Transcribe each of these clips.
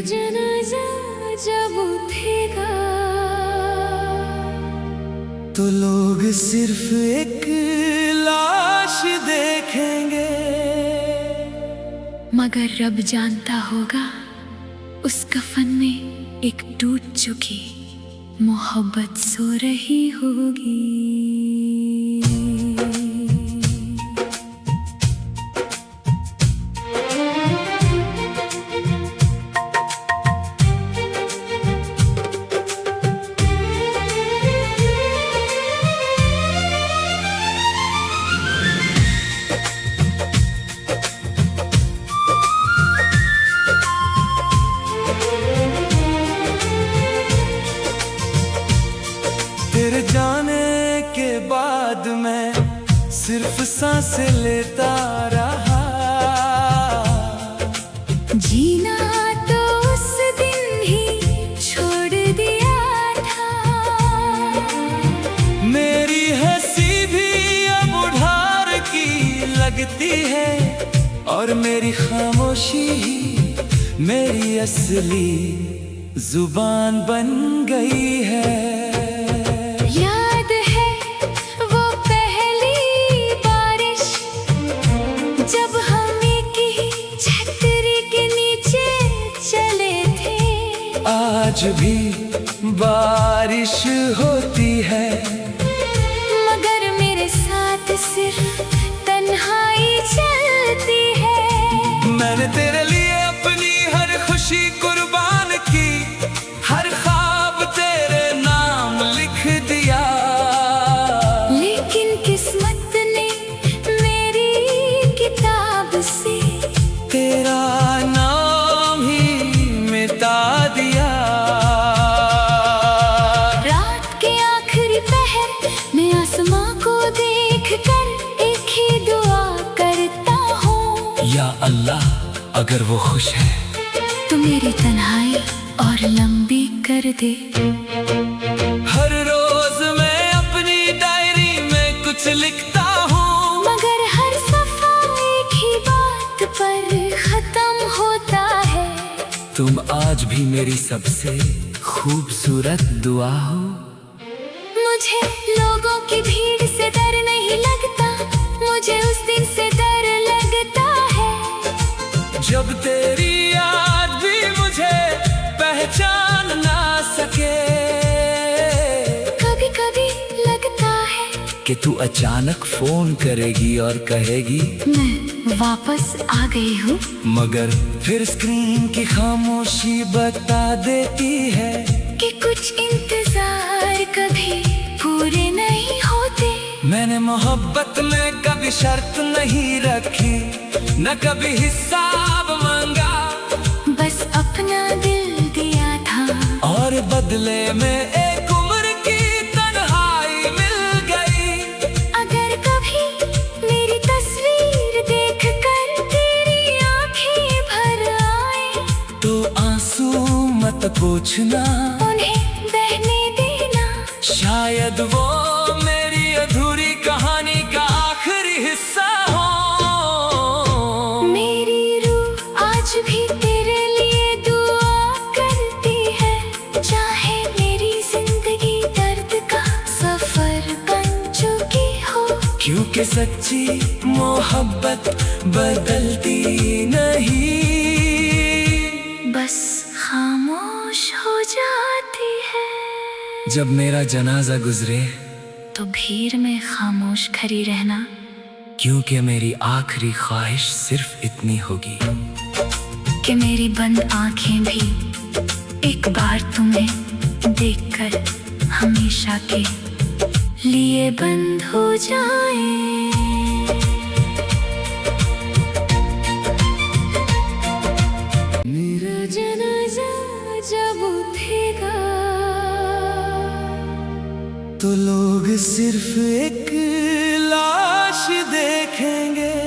जनाजा जब उठेगा तो लोग सिर्फ एक लाश देखेंगे, मगर रब जानता होगा उस कफन में एक टूट चुकी मोहब्बत सो रही होगी। तेरे जाने के बाद मैं सिर्फ सांसें लेता रहा। जीना तो उस दिन ही छोड़ दिया था। मेरी हंसी भी अब उधार की लगती है, और मेरी खामोशी ही मेरी असली जुबान बन गई है। याद है वो पहली बारिश जब हम एक ही छतरी के नीचे चले थे। आज भी बारिश होती है, मगर मेरे साथ सिर्फ तन्हाई चलती है। मैंने तेरे लिए अपनी हर खुशी कुर्बान की, हर ख्वाब तेरे नाम लिख दिया। लेकिन किस्मत ने मेरी किताब से तेरा नाम ही मिटा दिया। रात के आखिरी पहर में आसमां को देखकर एक ही दुआ करता हूँ, या अल्लाह, अगर वो खुश है तो मेरी तन्हाई और लंबी कर दे। हर रोज मैं अपनी डायरी में कुछ लिखता हूँ, मगर हर सफा एक ही बात पर खत्म होता है। तुम आज भी मेरी सबसे खूबसूरत दुआ हो। मुझे लोगों की भीड़ से डर नहीं लगता, मुझे उस दिन से डर लगता है जब तेरी याद भी मुझे पहचान ना सके। कभी कभी लगता है कि तू अचानक फोन करेगी और कहेगी मैं वापस आ गई हूँ, मगर फिर स्क्रीन की खामोशी बता देती है कि कुछ इंतजार कभी पूरे नहीं होते। मैंने मोहब्बत में कभी शर्त नहीं रखी, न कभी हिसाब मांगा, बस अपना दिल दिया था और बदले में एक उम्र की तन्हाई मिल गई। अगर कभी मेरी तस्वीर देखकर तेरी आंखें भर आए तो आंसू मत पूछना, उन्हें बहने देना। शायद वो मेरी अधूरी कहानी का आखिरी हिस्सा हो। मेरी रूह आज भी तेरे लिए दुआ करती है, चाहे मेरी जिंदगी दर्द का सफर बन चुकी हो। क्योंकि सच्ची मोहब्बत बदलती नहीं, बस खामोश हो जाती है। जब मेरा जनाजा गुजरे तो भीड़ में खामोश खड़ी रहना, क्योंकि मेरी आखिरी ख्वाहिश सिर्फ इतनी होगी कि मेरी बंद आंखें भी एक बार तुम्हें देखकर हमेशा के लिए बंद हो जाएं। मेरा जनाजा जब उठेगा तो लोग सिर्फ एक लाश देखेंगे,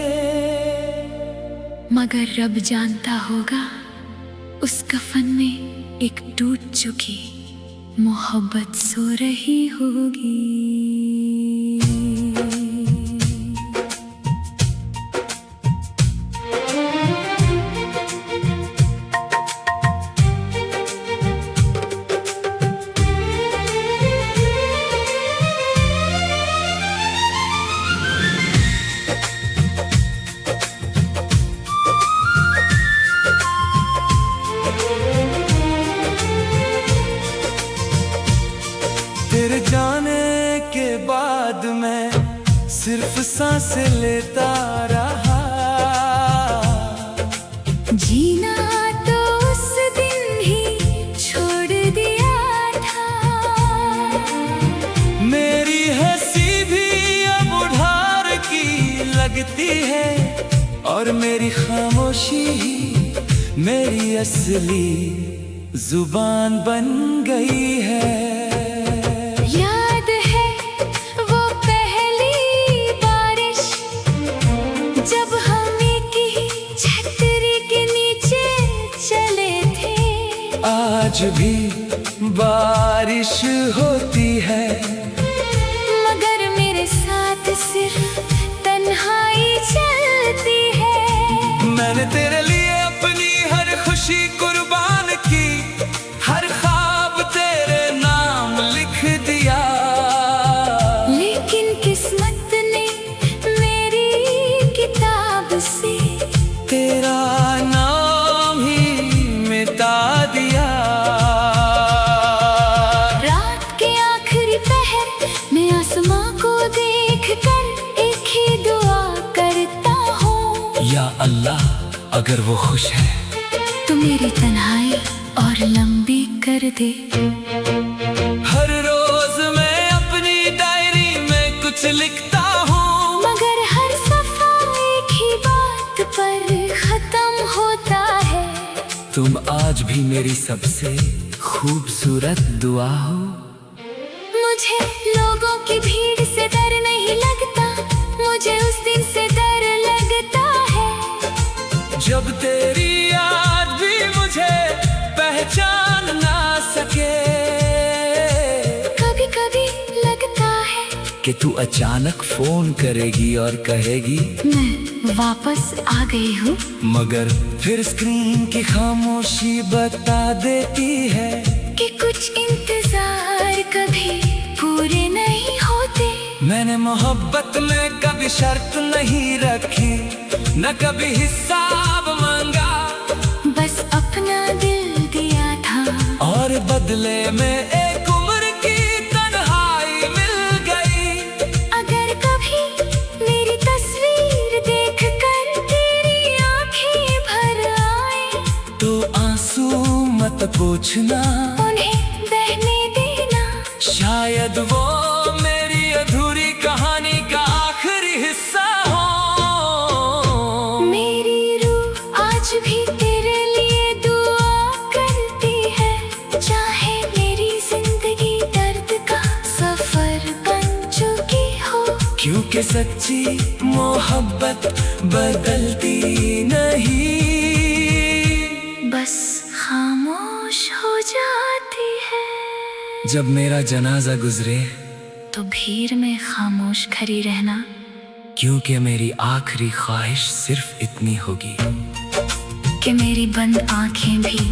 मगर रब जानता होगा उस कफन में एक टूट चुकी मोहब्बत सो रही होगी। सिर्फ सांसें लेता रहा। जीना तो उस दिन ही छोड़ दिया था। मेरी हंसी भी अब उधार की लगती है, और मेरी खामोशी ही मेरी असली जुबान बन गई है। याद है वो पहली बारिश, जब हम एक ही छतरी के नीचे चले थे। आज भी बारिश होती है, मगर मेरे साथ सिर्फ तन्हाई चलती है। मैंने तेरे लिए अपनी हर खुशी कुर्बान की, हर ख्वाब तेरे नाम लिख दिया। लेकिन किस्मत ने मेरी किताब से तेरा नाम ही मिटा दिया। रात के आखिरी पहर में आसमां को देखकर एक ही दुआ करता हूँ, या अल्लाह, अगर वो खुश है तू मेरी तन्हाई और लंबी कर दे। हर रोज मैं अपनी डायरी में कुछ लिखता हूँ, मगर हर सफा एक ही बात पर खत्म होता है। तुम आज भी मेरी सबसे खूबसूरत दुआ हो। मुझे लोगों की भीड़ से डर नहीं लगता, मुझे उस दिन से डर लगता है जब तेरी याद भी मुझे पहचान ना सके। कभी कभी लगता है कि तू अचानक फोन करेगी और कहेगी मैं वापस आ गई हूँ, मगर फिर स्क्रीन की खामोशी बता देती है कि कुछ इंतजार कभी पूरे नहीं होते। मैंने मोहब्बत में कभी शर्त नहीं रखी, न कभी हिसाब मांगा, बस अपना दिल दिया था, और बदले में एक उम्र की तन्हाई मिल गई। अगर कभी मेरी तस्वीर देखकर तेरी आंखें भर आए, तो आंसू मत पूछना, उन्हें बहने देना। शायद वो मेरी अधूरी कहानी का आखिरी हिस्सा हो। मेरी रूह आज भी तेरे लिए दुआ करती है, चाहे मेरी जिंदगी दर्द का सफर बन चुकी हो। क्योंकि सच्ची मोहब्बत बदलती नहीं, बस खामोश हो जाती है। जब मेरा जनाजा गुजरे तो भीड़ में खामोश खड़ी रहना, क्योंकि मेरी आखिरी ख्वाहिश सिर्फ इतनी होगी कि मेरी बंद आंखें भी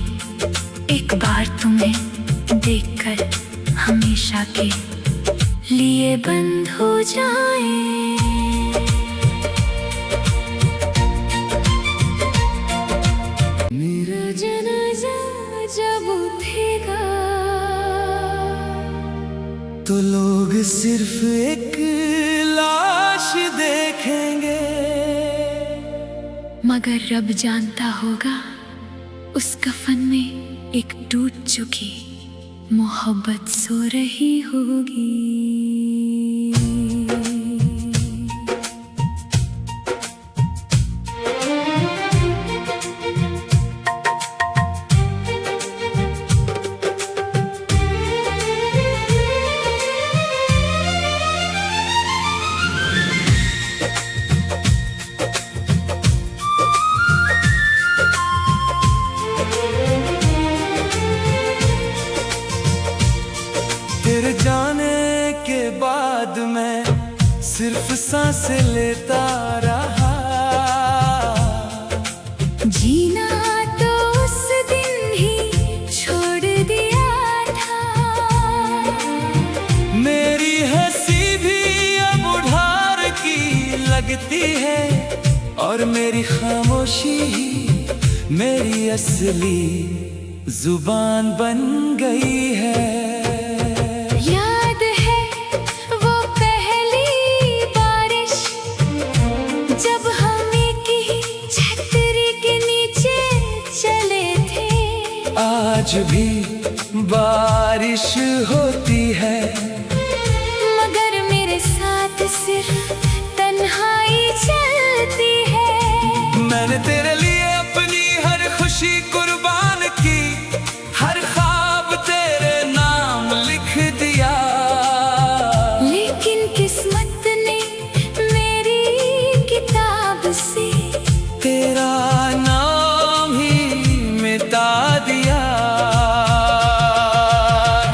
एक बार तुम्हें देखकर हमेशा के लिए बंद हो जाएं। मेरा जनाजा जब उठेगा तो लोग सिर्फ एक लाश देखेंगे, मगर रब जानता होगा उस कफन में एक टूट चुकी मोहब्बत सो रही होगी। तेरे जाने के बाद मैं सिर्फ सांसें लेता रहा। जीना तो उस दिन ही छोड़ दिया था। मेरी हंसी भी अब उधार की लगती है, और मेरी खामोशी ही मेरी असली जुबान बन गई है। याद है वो पहली बारिश, आज भी बारिश होती है, मगर मेरे साथ सिर्फ तन्हाई चलती है। मैंने तेरे लिए अपनी हर खुशी कुर्बान की, हर ख्वाब तेरे नाम लिख दिया। लेकिन किस्मत ने मेरी किताब से तेरा नाम ही मिटा दिया।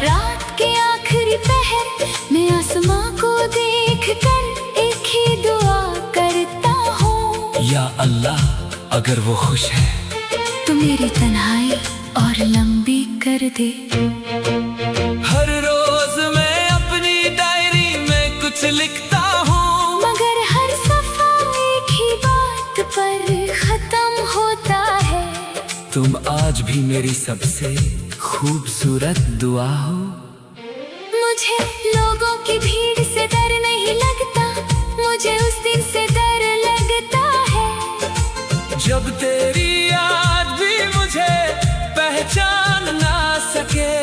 रात के आखिरी पहर में आसमां को देखकर एक ही दुआ करता हूँ, या अल्लाह, अगर वो खुश है तो मेरी तन्हाई और लंबी कर दे। हर रोज मैं अपनी डायरी में कुछ लिखता हूँ, मगर हर सफा एक ही बात पर खत्म होता है। तुम आज भी मेरी सबसे खूबसूरत दुआ हो। मुझे लोगों की भीड़ से डर नहीं लगता, मुझे उस दिन से डर लगता है जब तेरी याद भी मुझे पहचान ना सके।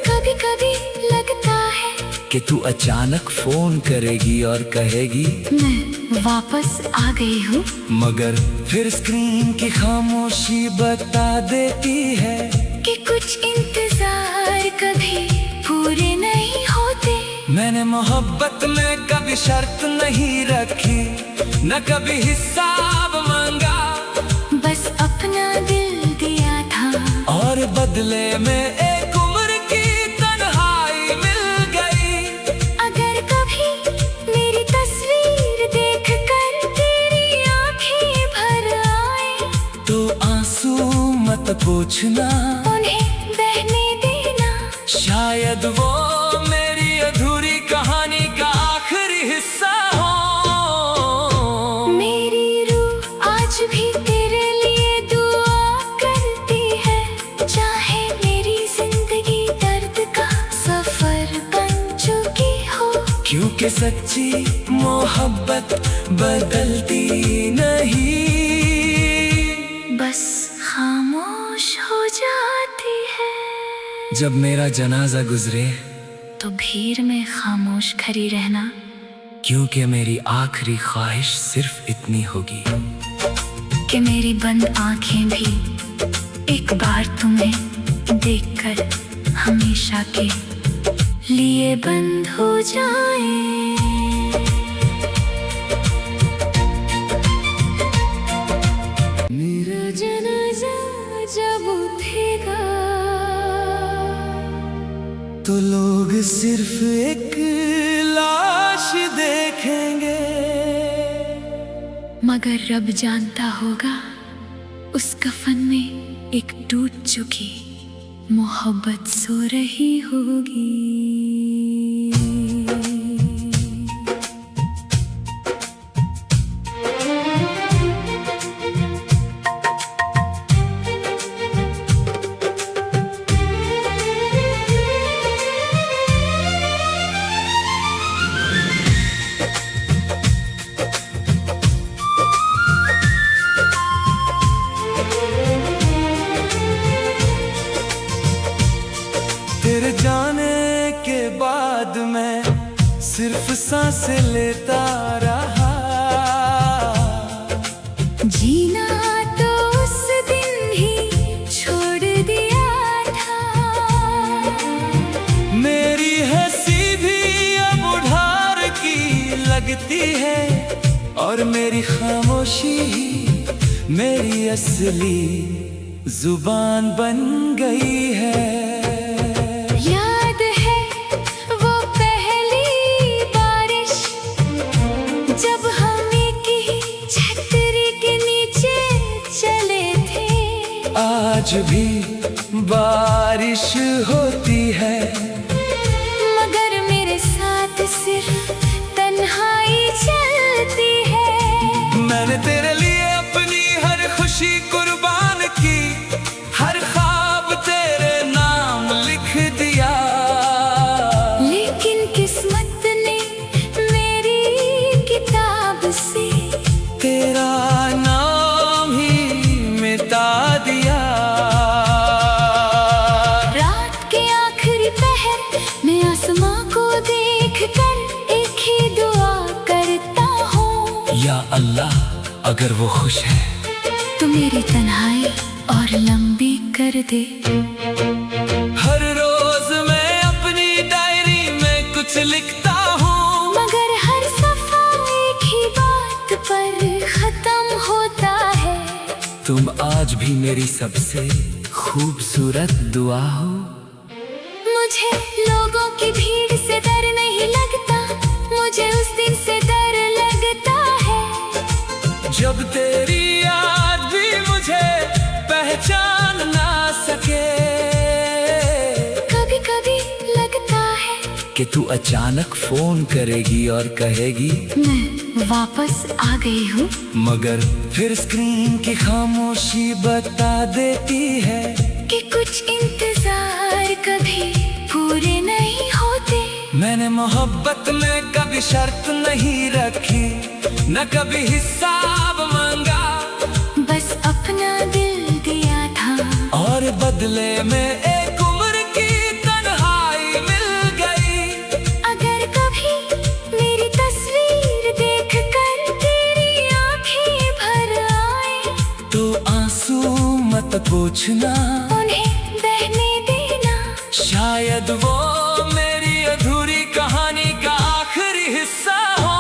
कभी कभी लगता है कि तू अचानक फोन करेगी और कहेगी मैं वापस आ गई हूँ, मगर फिर स्क्रीन की खामोशी बता देती है कि कुछ इंतजार कभी पूरे नहीं होते। मैंने मोहब्बत में कभी शर्त नहीं रखी, न कभी हिसाब मांगा, बस अपना दिल दिया था और बदले में एक उम्र की तन्हाई मिल गई। अगर कभी मेरी तस्वीर देखकर तेरी आंखें भर आए तो आंसू मत पूछना, उन्हें बहने देना। शायद वो मेरी अधूरी कहानी का आखिरी हिस्सा हो। मेरी रूह आज भी तेरे लिए दुआ करती है, चाहे मेरी जिंदगी दर्द का सफर बन चुकी हो। क्योंकि सच्ची मोहब्बत बदलती नहीं, बस खामोश हो जाती है। जब मेरा जनाजा गुजरे तो भीड़ में खामोश खड़ी रहना, क्योंकि मेरी आखिरी ख्वाहिश सिर्फ इतनी होगी कि मेरी बंद आंखें भी एक बार तुम्हें देखकर हमेशा के लिए बंद हो जाएं। मेरा जनाजा जब उठेगा तो लोग सिर्फ एक लाश देखेंगे, मगर रब जानता होगा उस कफन में एक टूट चुकी मोहब्बत सो रही होगी। तेरे जाने के बाद मैं सिर्फ सांसें लेता रहा। जीना तो उस दिन ही छोड़ दिया था, मेरी हंसी भी अब उधार की लगती है, और मेरी खामोशी ही मेरी असली जुबान बन गई है। याद है वो पहली बारिश जब हम एक ही छतरी के नीचे चले थे। आज भी बारिश होती है, मगर मेरे साथ सिर्फ तन्हाई चलती है। मैंने तेरे लिए अपनी हर खुशी कुर्बान की, हर ख्वाब तेरे नाम लिख दिया। लेकिन किस्मत ने मेरी किताब से तेरा नाम ही मिटा दिया। अगर वो खुश है तू मेरी तन्हाई और लंबी कर दे। हर रोज मैं अपनी डायरी में कुछ लिखता हूँ, मगर हर सफा एक ही बात पर खत्म होता है। तुम आज भी मेरी सबसे खूबसूरत दुआ हो। मुझे लोगों की भीड़ से डर नहीं लगता, मुझे उस दिन से डर लगता है जब तेरी याद भी मुझे पहचान ना सके। कभी कभी लगता है कि तू अचानक फोन करेगी और कहेगी मैं वापस आ गई हूँ, मगर फिर स्क्रीन की खामोशी बता देती है कि कुछ इंतजार कभी पूरे नहीं होते। मैंने मोहब्बत में कभी शर्त नहीं रखी, न कभी हिसाब मांगा, बस अपना दिल दिया था और बदले में एक उम्र की तन्हाई मिल गई। अगर कभी मेरी तस्वीर देखकर तेरी आंखें भर आए तो आंसू मत पूछना, उन्हें बहने देना। शायद वो मेरी अधूरी कहानी का आखिरी हिस्सा हो।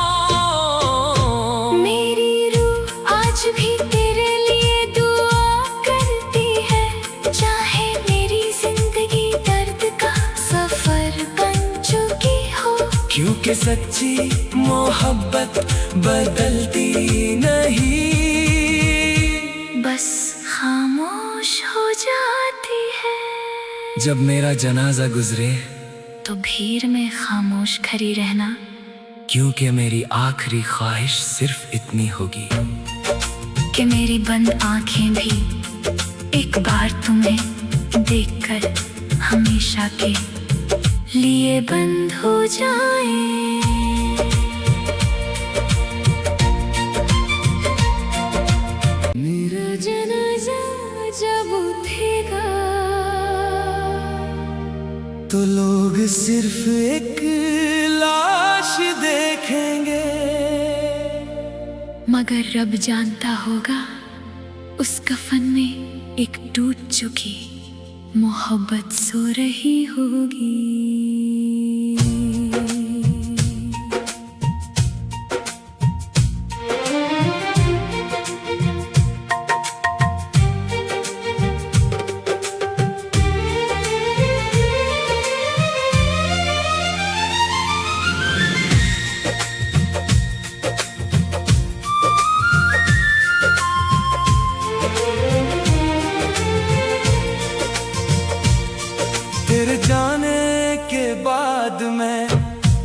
मेरी रूह आज भी तेरे लिए दुआ करती है, चाहे मेरी जिंदगी दर्द का सफर बन चुकी हो। क्योंकि सच्ची मोहब्बत बदलती नहीं, बस खामोश हो जाती है। जब मेरा जनाजा गुजरे तो भीड़ में खामोश खड़ी रहना, क्योंकि मेरी आखिरी ख्वाहिश सिर्फ इतनी होगी कि मेरी बंद आंखें भी एक बार तुम्हें देखकर हमेशा के लिए बंद हो जाएं। मेरा जनाजा जब उठेगा तो लोग सिर्फ एक लाश देखेंगे, मगर रब जानता होगा उस कफन में एक टूट चुकी मोहब्बत सो रही होगी। तेरे जाने के बाद मैं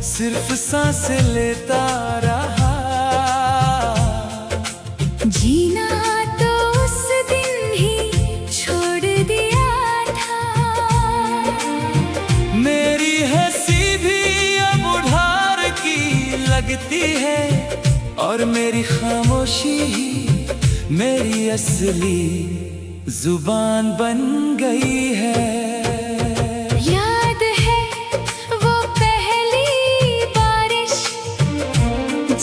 सिर्फ सांसें लेता रहा। जीना तो उस दिन ही छोड़ दिया था। मेरी हंसी भी अब उधार की लगती है, और मेरी खामोशी ही मेरी असली जुबान बन गई है। याद है वो पहली बारिश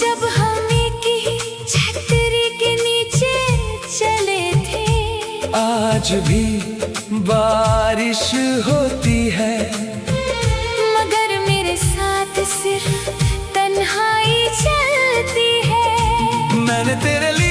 जब हम एक ही छतरी के नीचे चले थे। आज भी बारिश होती है, मगर मेरे साथ सिर्फ तन्हाई चलती है। मैंने तेरे लिए